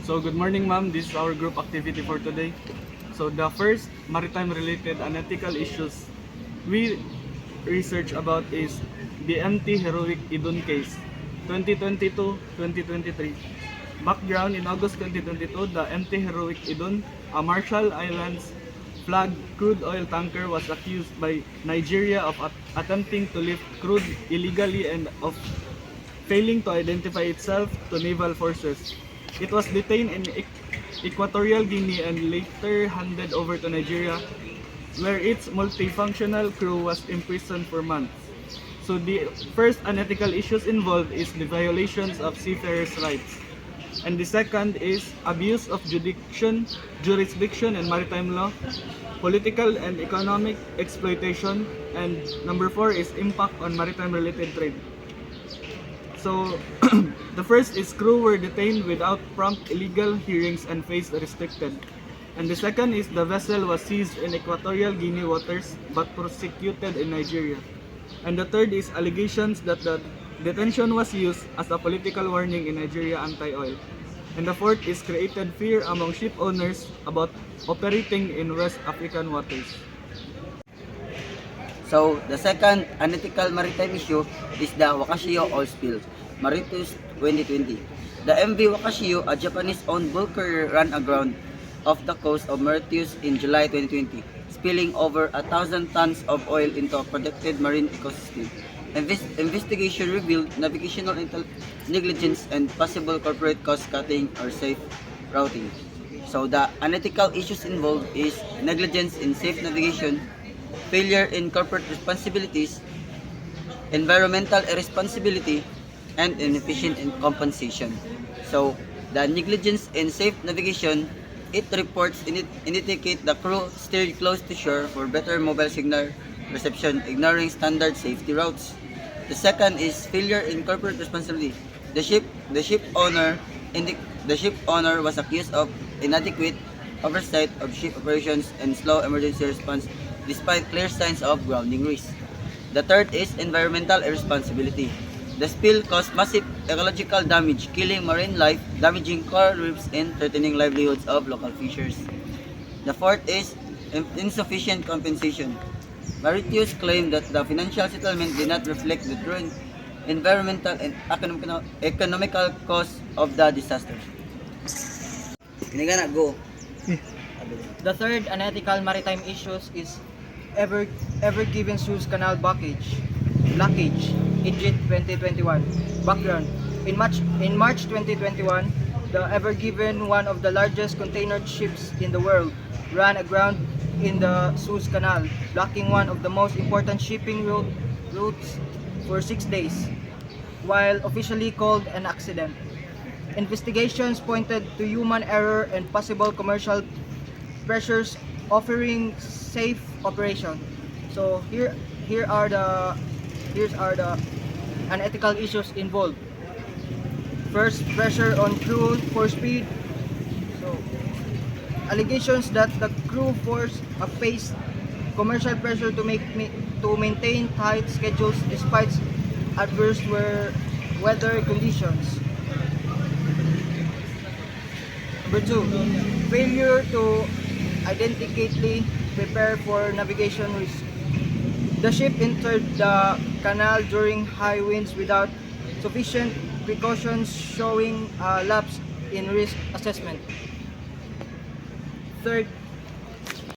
So good morning ma'am, this is our group activity for today. So the first maritime related unethical issues we research about is the MT Heroic Idun case 2022-2023. Background: in August 2022, the MT Heroic Idun, a Marshall Islands flag crude oil tanker, was accused by Nigeria of attempting to lift crude illegally and of failing to identify itself to naval forces. It was detained in Equatorial Guinea and later handed over to Nigeria, where its multifunctional crew was imprisoned for months. So the first unethical issues involved is the violations of seafarers' rights. And the second is abuse of jurisdiction and maritime law, political and economic exploitation, and number 4 is impact on maritime related trade. So the first is crew were detained without prompt illegal hearings and faced restricted. And the second is the vessel was seized in Equatorial Guinea waters but prosecuted in Nigeria. And the third is allegations that the detention was used as a political warning in Nigeria anti-oil. And the fourth is created fear among ship owners about operating in West African waters. So, the second unethical maritime issue is the Wakashio oil spill, Mauritius 2020. The MV Wakashio, a Japanese-owned bulk carrier, ran aground off the coast of Mauritius in July 2020, spilling over 1,000 tons of oil into a protected marine ecosystem. Investigation revealed navigational negligence and possible corporate cost-cutting or safe routing. So, the unethical issues involved is negligence in safe navigation, failure in corporate responsibilities, environmental irresponsibility, and inefficient in compensation. So, the negligence in safe navigation, it reports indicate the crew steered close to shore for better mobile signal reception, ignoring standard safety routes. The second is failure in corporate responsibility. The ship owner was accused of inadequate oversight of ship operations and slow emergency response despite clear signs of grounding risk. The third is environmental irresponsibility. The spill caused massive ecological damage, killing marine life, damaging coral reefs, and threatening livelihoods of local fishers. The fourth is insufficient compensation. Mauritius claimed that the financial settlement did not reflect the true environmental and economical cost of the disaster. Kinigana, go. The third unethical maritime issues is Ever Given Suez Canal blockage, Egypt 2021. Background: in March 2021, the Ever Given, one of the largest container ships in the world, ran aground in the Suez Canal, blocking one of the most important shipping routes for 6 days, while officially called an accident. Investigations pointed to human error and possible commercial pressures offering safe operation. So here are the unethical issues involved. First, pressure on crew for speed. So allegations that the crew faced commercial pressure to maintain tight schedules despite adverse weather conditions. Number 2, failure to identically prepare for navigation risk. The ship entered the canal during high winds without sufficient precautions, showing a lapse in risk assessment. Third,